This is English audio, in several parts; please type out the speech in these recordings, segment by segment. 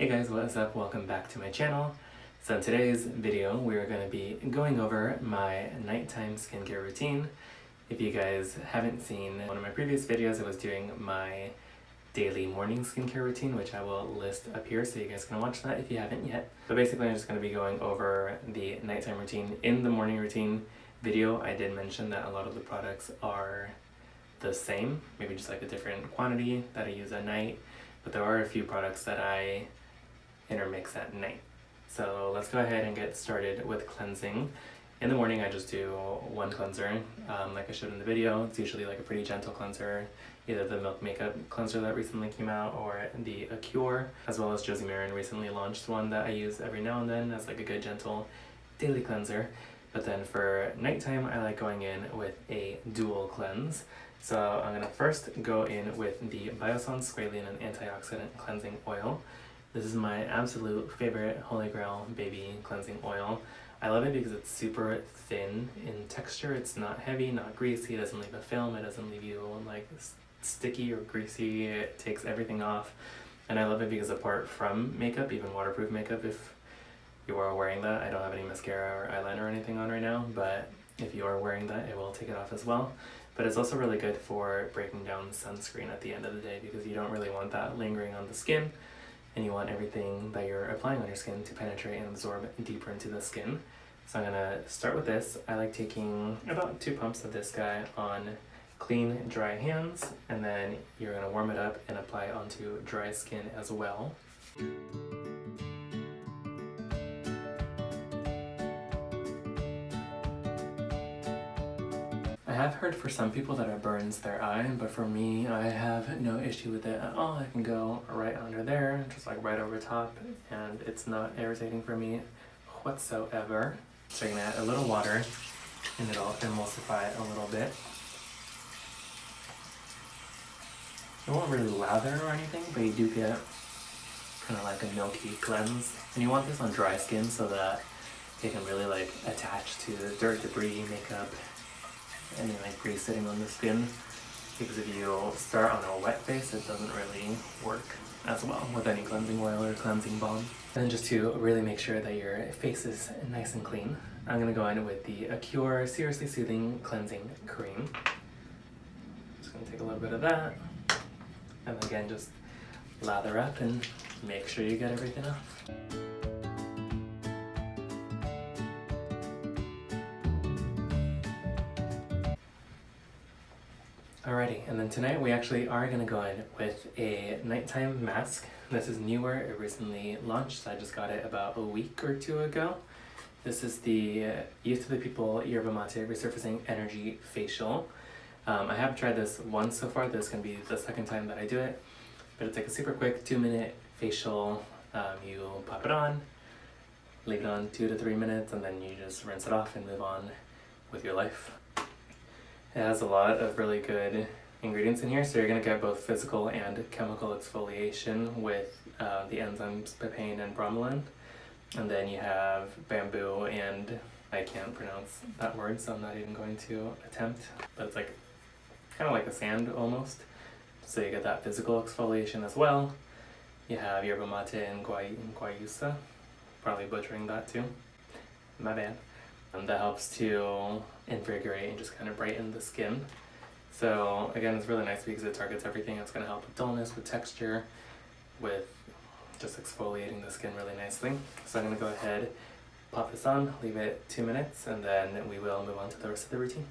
Hey guys, what is up? Welcome back to my channel. So in today's video, we are going to be going over my nighttime skincare routine. If you guys haven't seen one of my previous videos, I was doing my daily morning skincare routine, which I will list up here so you guys can watch that if you haven't yet. But basically I'm just going to be going over the nighttime routine. In the morning routine video, I did mention that a lot of the products are the same, maybe just like a different quantity that I use at night, but there are a few products that I intermix at night. So let's go ahead and get started with cleansing. In the morning I just do one cleanser, like I showed in the video. It's usually like a pretty gentle cleanser, either the Milk Makeup cleanser that recently came out or the Acure, as well as Josie Maran recently launched one that I use every now and then as like a good gentle daily cleanser. But then for nighttime I like going in with a dual cleanse. So I'm going to first go in with the Biossance Squalene and Antioxidant Cleansing Oil. This is my absolute favorite Holy Grail baby cleansing oil. I love it because it's super thin in texture. It's not heavy, not greasy, it doesn't leave a film, it doesn't leave you like sticky or greasy, it takes everything off. And I love it because apart from makeup, even waterproof makeup, if you are wearing that, I don't have any mascara or eyeliner or anything on right now, but if you are wearing that, it will take it off as well. But it's also really good for breaking down sunscreen at the end of the day because you don't really want that lingering on the skin. And you want everything that you're applying on your skin to penetrate and absorb deeper into the skin. So I'm gonna start with this. I like taking about 2 pumps of this guy on clean, dry hands, and then you're gonna warm it up and apply it onto dry skin as well. I have heard for some people that it burns their eye, but for me, I have no issue with it at all. I can go right under there, just like right over top, and it's not irritating for me whatsoever. So you're gonna add a little water, and it'll emulsify it a little bit. It won't really lather or anything, but you do get kind of like a milky cleanse. And you want this on dry skin so that it can really like attach to dirt, debris, makeup, any like grease sitting on the skin, because if you start on a wet face it doesn't really work as well with any cleansing oil or cleansing balm. And just to really make sure that your face is nice and clean, I'm going to go in with the Acure Seriously Soothing Cleansing Cream. Just going to take a little bit of that, and again just lather up and make sure you get everything off. Alrighty, and then tonight we actually are going to go in with a nighttime mask. This is newer, it recently launched, I just got it about a week or 2 ago. This is the Youth to the People Yerba Mate Resurfacing Energy Facial. I have tried this once so far, this is going to be the second time that I do it. But it's like a super quick 2-minute facial. You pop it on, leave it on 2 to 3 minutes, and then you just rinse it off and move on with your life. It has a lot of really good ingredients in here, so you're going to get both physical and chemical exfoliation with the enzymes papain and bromelain. And then you have bamboo and I can't pronounce that word, so I'm not even going to attempt. But it's like kind of like a sand almost. So you get that physical exfoliation as well. You have yerba mate and guayusa, probably butchering that too. My bad. And that helps to invigorate and just kind of brighten the skin. So again, it's really nice because it targets everything. It's going to help with dullness, with texture, with just exfoliating the skin really nicely. So I'm going to go ahead, pop this on, leave it 2 minutes, and then we will move on to the rest of the routine.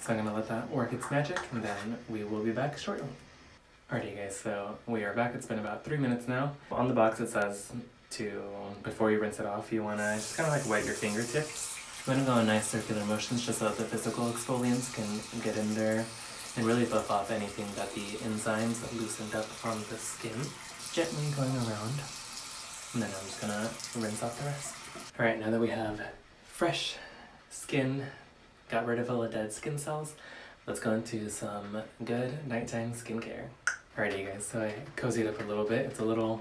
So I'm going to let that work its magic, and then we will be back shortly. Alrighty guys, so we are back. It's been about 3 minutes now. On the box it says to, before you rinse it off, you want to just kind of like wet your fingertips. You want to go in nice circular motions just so that the physical exfoliants can get in there and really buff off anything that the enzymes loosened up on the skin. Gently going around, and then I'm just going to rinse off the rest. Alright, now that we have fresh skin, got rid of all the dead skin cells, let's go into some good nighttime skincare. Alrighty guys, so I cozied up a little bit. It's a little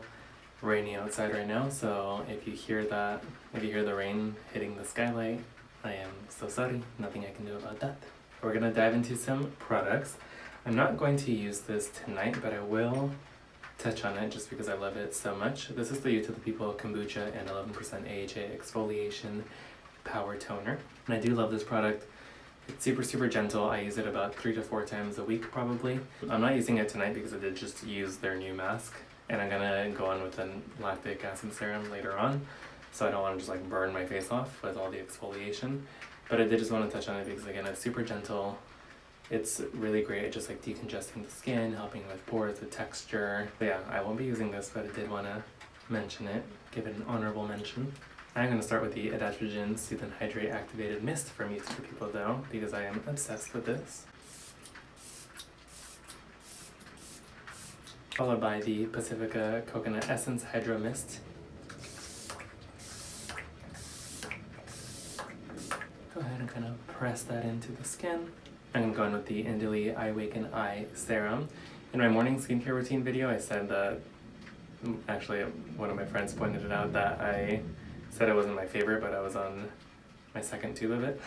rainy outside right now, so if you hear the rain hitting the skylight, I am so sorry, nothing I can do about that. We're gonna dive into some products. I'm not going to use this tonight, but I will touch on it just because I love it so much. This is the Youth of the People Kombucha and 11% AHA Exfoliation Power Toner. And I do love this product. It's super gentle. I use it about 3 to 4 times a week probably. I'm not using it tonight because I did just use their new mask, and I'm gonna go on with a lactic acid serum later on, so I don't want to just like burn my face off with all the exfoliation. But I did just want to touch on it because again, it's super gentle. It's really great at just like decongesting the skin, helping with pores, the texture. But yeah, I won't be using this, but I did want to mention it, give it an honorable mention. I'm going to start with the Adaptogen Soothe and Hydrate Activated Mist from Youth for People though, because I am obsessed with this. Followed by the Pacifica Coconut Essence Hydro Mist. Go ahead and kind of press that into the skin. I'm going to go in with the Indily Eye Awaken Eye Serum. In my morning skincare routine video, I said that, actually one of my friends pointed it out, that I said it wasn't my favorite, but I was on my second tube of it.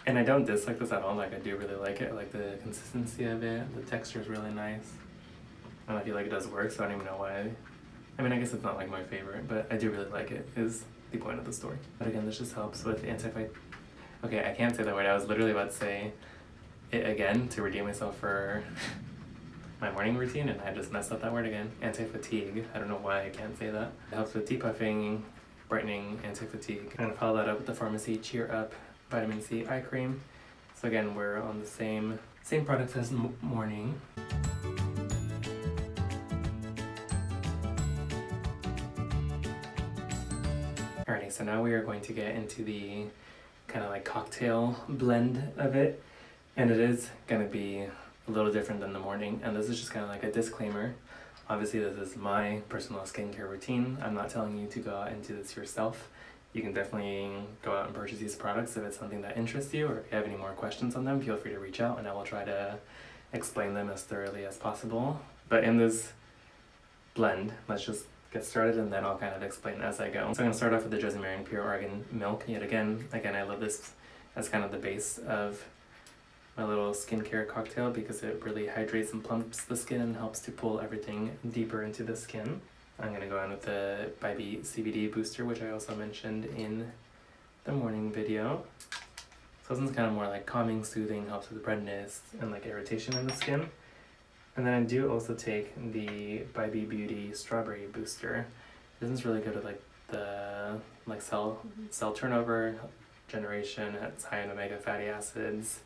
And I don't dislike this at all, like I do really like it. I like the consistency of it, the texture is really nice. And I feel like it does work, so I don't even know why. I mean, I guess it's not like my favorite, but I do really like it, is the point of the story. But again, this just helps with okay, I can't say that word. I was literally about to say it again to redeem myself for my morning routine, and I just messed up that word again. Anti-fatigue. I don't know why I can't say that. It helps with depuffing, brightening, anti-fatigue. I'm gonna follow that up with the Pharmacy Cheer Up Vitamin C Eye Cream. So again, we're on the same products as morning. Alrighty, so now we are going to get into the kind of like cocktail blend of it, and it is going to be a little different than the morning, and this is just kind of like a disclaimer. Obviously this is my personal skincare routine. I'm not telling you to go out and do this yourself. You can definitely go out and purchase these products if it's something that interests you, or if you have any more questions on them, feel free to reach out and I will try to explain them as thoroughly as possible. But in this blend, let's just get started and then I'll kind of explain as I go. So I'm going to start off with the Josie Maran Pure Oregon Milk yet again. I love this as kind of the base of my little skincare cocktail because it really hydrates and plumps the skin and helps to pull everything deeper into the skin. I'm going to go on with the Bybee CBD Booster, which I also mentioned in the morning video. So this one's kind of more like calming, soothing, helps with redness and like irritation in the skin. And then I do also take the Bybee Beauty Strawberry Booster. This is really good with like the cell turnover, generation. It's high in omega fatty acids,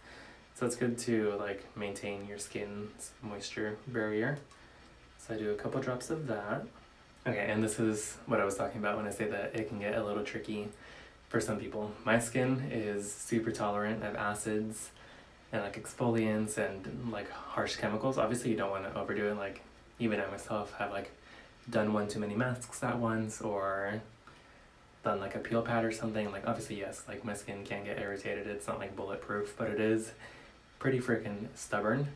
so it's good to like maintain your skin's moisture barrier. So I do a couple drops of that. Okay, and this is what I was talking about when I say that it can get a little tricky for some people. My skin is super tolerant of acids and like exfoliants and like harsh chemicals. Obviously you don't want to overdo it. Like even I myself have like done one too many masks at once or done like a peel pad or something. Like obviously yes, like my skin can get irritated. It's not like bulletproof, but it is pretty freaking stubborn.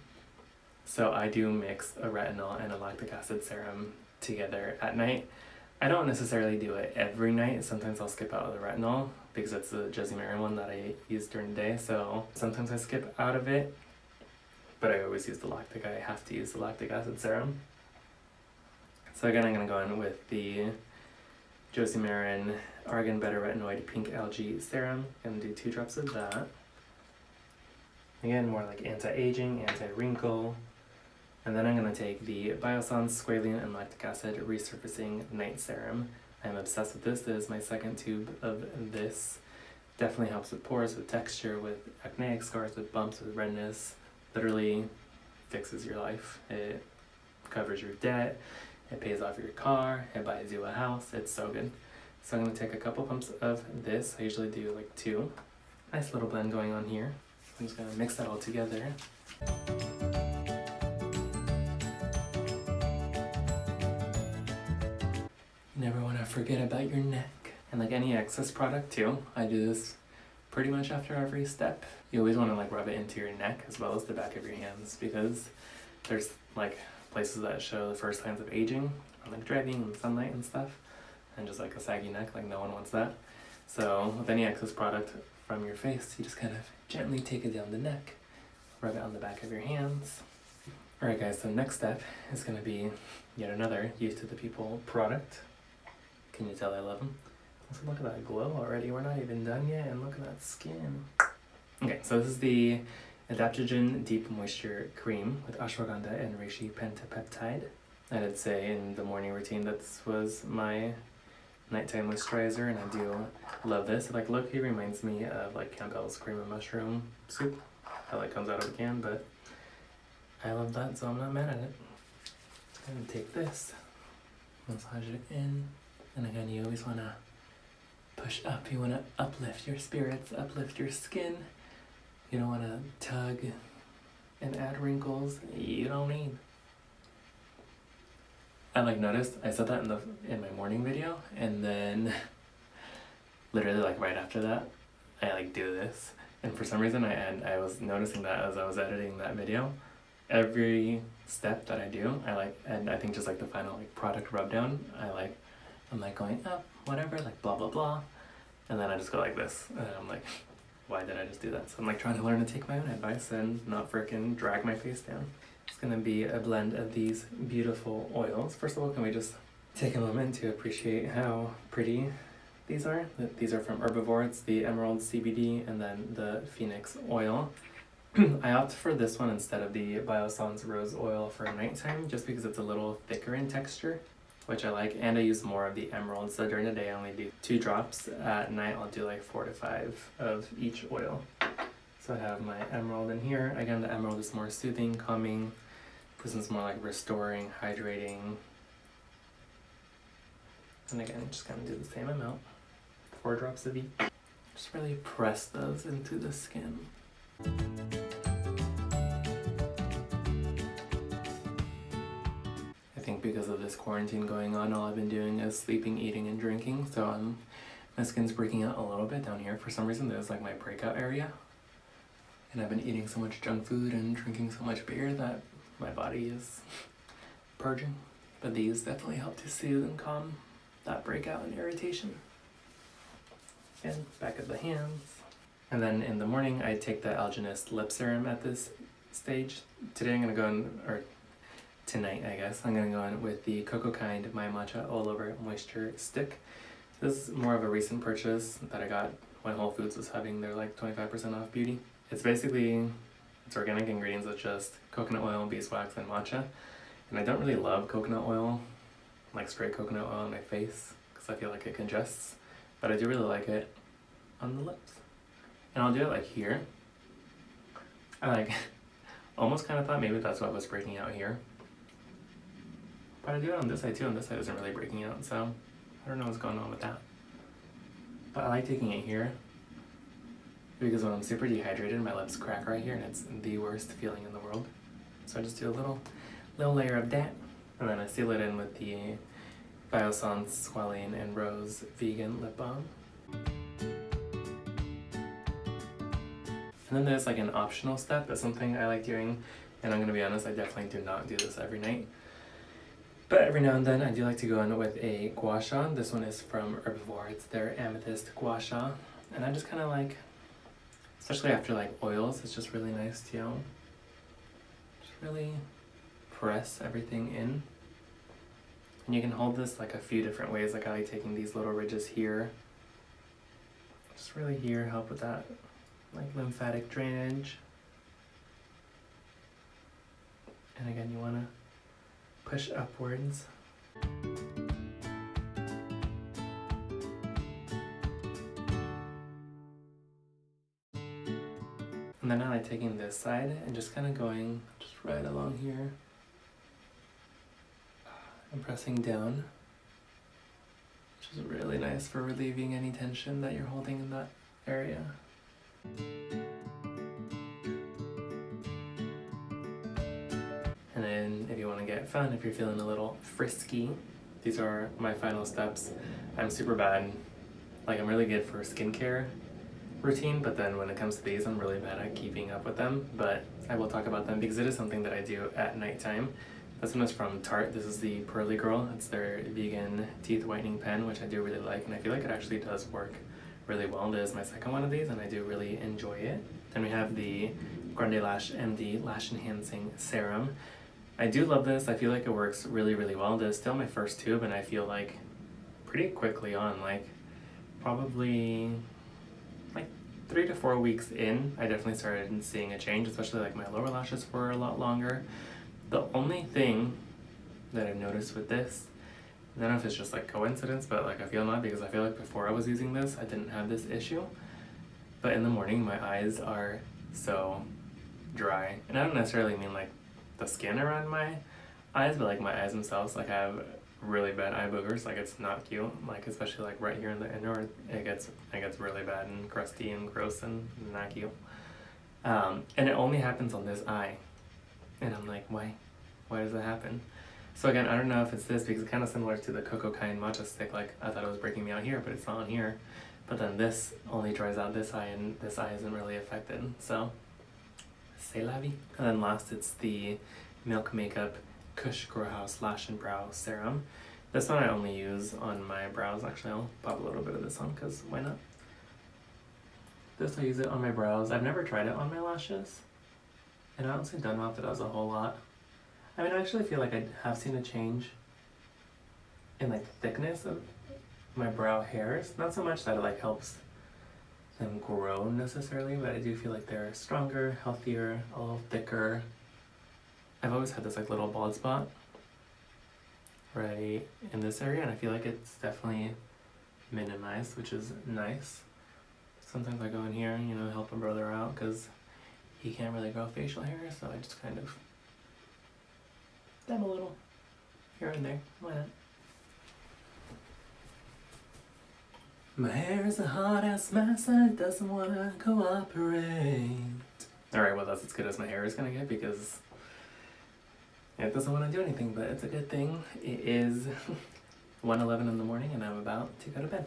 So I do mix a retinol and a lactic acid serum together at night. I don't necessarily do it every night. Sometimes I'll skip out of the retinol because it's the Josie Maran one that I use during the day. So sometimes I skip out of it, but I always use the lactic. I have to use the lactic acid serum. So again, I'm going to go in with the Josie Maran Argan Beta Retinoid Pink Algae Serum. I'm going to do 2 drops of that. Again, more like anti-aging, anti-wrinkle. And then I'm going to take the Biossance Squalene and Lactic Acid Resurfacing Night Serum. I'm obsessed with this. This is my second tube of this. Definitely helps with pores, with texture, with acneic scars, with bumps, with redness. Literally fixes your life. It covers your debt. It pays off your car. It buys you a house. It's so good. So I'm going to take a couple pumps of this. I usually do like 2. Nice little blend going on here. I'm just going to mix that all together. Never want to forget about your neck. And like any excess product too, I do this pretty much after every step. You always want to like rub it into your neck as well as the back of your hands because there's like places that show the first signs of aging I'm like driving in the sunlight and stuff, and just like a saggy neck, like no one wants that. So with any excess product from your face, you just kind of gently take it down the neck, rub it on the back of your hands. Alright guys, so next step is going to be yet another Youth to the People product. Can you tell I love them? Also, look at that glow already, we're not even done yet, and look at that skin. Okay, so this is the Adaptogen Deep Moisture Cream with ashwagandha and reishi pentapeptide. I did say in the morning routine that this was my nighttime moisturizer, and I do love this. Like, look, he reminds me of like Campbell's cream and mushroom soup. How it comes out of a can, but I love that, so I'm not mad at it. I'm gonna take this, massage it in, and again, you always wanna push up. You wanna uplift your spirits, uplift your skin. You don't wanna tug and add wrinkles you don't need. I like noticed, I said that in my morning video, and then literally like right after that, I like do this. And for some reason I was noticing that as I was editing that video. Every step that I do, I like, and I think just like the final like product rub down, I'm like going up, whatever, like blah blah blah. And then I just go like this. And I'm like, why did I just do that? So I'm like trying to learn to take my own advice and not freaking drag my face down. It's gonna be a blend of these beautiful oils. First of all, can we just take a moment to appreciate how pretty these are? These are from Herbivore. It's the Emerald CBD and then the Phoenix oil. I opt for this one instead of the Biossance Rose Oil for nighttime, just because it's a little thicker in texture, which I like, and I use more of the Emerald. So during the day I only do 2 drops. At night I'll do like 4 to 5 of each oil. So I have my Emerald in here. Again, the Emerald is more soothing, calming. This one's more like restoring, hydrating. And again, just kind of do the same amount, 4 drops of each. Just really press those into the skin. I think because of this quarantine going on, all I've been doing is sleeping, eating, and drinking. So my skin's breaking out a little bit down here. For some reason, there's like my breakout area. And I've been eating so much junk food and drinking so much beer that my body is purging. But these definitely help to soothe and calm that breakout and irritation. And back of the hands. And then in the morning, I take the Algenist lip serum at this stage. Today I'm gonna go in, or tonight I guess, I'm gonna go in with the Cocoa Kind My Matcha All Over Moisture Stick. This is more of a recent purchase that I got when Whole Foods was having their like 25% off beauty. It's basically, it's organic ingredients with just coconut oil, beeswax, and matcha. And I don't really love coconut oil, like straight coconut oil on my face, because I feel like it congests. But I do really like it on the lips. And I'll do it like here. I like almost kind of thought maybe that's what was breaking out here. But I do it on this side too, and this side isn't really breaking out, so I don't know what's going on with that. But I like taking it here because when I'm super dehydrated, my lips crack right here, and it's the worst feeling in the world. So I just do a little layer of that, and then I seal it in with the Biossance Squalene and Rose Vegan Lip Balm. And then there's like an optional step. That's something I like doing, and I'm gonna be honest, I definitely do not do this every night. But every now and then I do like to go in with a gua sha. This one is from Herbivore. It's their Amethyst Gua Sha. And I just kind of like, especially after like oils, it's just really nice to, you know, just really press everything in. And you can hold this like a few different ways. Like I like taking these little ridges here. Just really here, help with that like lymphatic drainage. And again, you want to push upwards. And then I like taking this side and just kind of going just right along here and pressing down, which is really nice for relieving any tension that you're holding in that area. And then if you want to get fun, if you're feeling a little frisky, these are my final steps. I'm super bad, like I'm really good for skincare routine, but then when it comes to these, I'm really bad at keeping up with them. But I will talk about them because it is something that I do at nighttime This one is from Tarte. This is the Pearly Girl. It's their vegan teeth whitening pen, which I do really like, and I feel like it actually does work really well. This is my second one of these, and I do really enjoy it. Then we have the Grande Lash MD Lash Enhancing Serum. I do love this. I feel like it works really, really well. This is still my first tube, and I feel like pretty quickly on, like probably like 3 to 4 weeks in, I definitely started seeing a change, especially like my lower lashes were a lot longer. The only thing that I've noticed with this, I don't know if it's just like coincidence, but like I feel not, because I feel like before I was using this, I didn't have this issue. But in the morning, my eyes are so dry. And I don't necessarily mean like the skin around my eyes, but like my eyes themselves. Like I have really bad eye boogers. Like it's not cute. Like especially like right here in the inner, it gets really bad and crusty and gross and not cute. And it only happens on this eye. And I'm like, why? Why does that happen? So again, I don't know if it's this, because it's kind of similar to the Cocoa Kind matcha stick. Like I thought it was breaking me out here, but it's not on here. But then this only dries out this eye, and this eye isn't really affected. So, c'est la vie. And then last, it's the Milk Makeup Kush Grow House Lash and Brow Serum. This one I only use on my brows. Actually, I'll pop a little bit of this on, because why not? This I use it on my brows. I've never tried it on my lashes. And I honestly don't know if it does a whole lot. I mean, I actually feel like I have seen a change in like thickness of my brow hairs. Not so much that it like helps them grow necessarily, but I do feel like they're stronger, healthier, a little thicker. I've always had this like little bald spot right in this area, and I feel like it's definitely minimized, which is nice. Sometimes I go in here, you know, help a brother out, because he can't really grow facial hair, so I just kind of dab a little here and there. Why not? My hair is a hot-ass mess and it doesn't want to cooperate. Alright, well that's as good as my hair is going to get, because it doesn't want to do anything, but it's a good thing. It is 1:11 in the morning and I'm about to go to bed.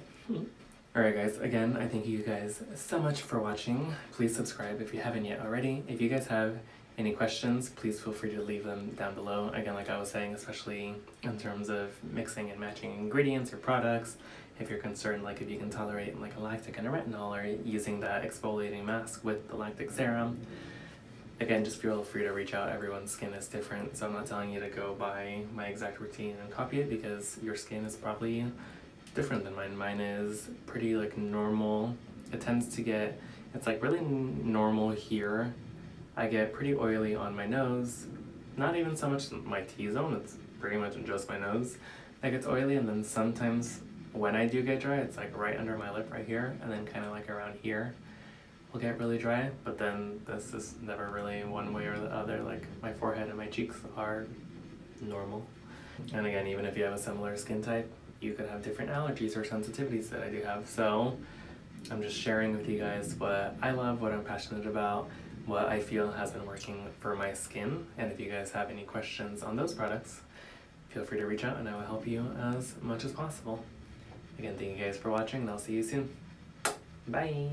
Alright guys, again, I thank you guys so much for watching. Please subscribe if you haven't yet already. If you guys have any questions, please feel free to leave them down below. Again, like I was saying, especially in terms of mixing and matching ingredients or products. If you're concerned, like if you can tolerate like a lactic and a retinol, or using that exfoliating mask with the lactic serum. Again, just feel free to reach out. Everyone's skin is different, so I'm not telling you to go by my exact routine and copy it, because your skin is probably different than mine. Mine is pretty like normal. It tends to get, it's like really normal here. I get pretty oily on my nose. Not even so much my T-zone, it's pretty much just my nose that gets oily, and then sometimes when I do get dry, it's like right under my lip right here, and then kind of like around here will get really dry, but then this is never really one way or the other. Like my forehead and my cheeks are normal. And again, even if you have a similar skin type, you could have different allergies or sensitivities that I do have. So I'm just sharing with you guys what I love, what I'm passionate about, what I feel has been working for my skin. And if you guys have any questions on those products, feel free to reach out and I will help you as much as possible. Again, thank you guys for watching, and I'll see you soon. Bye!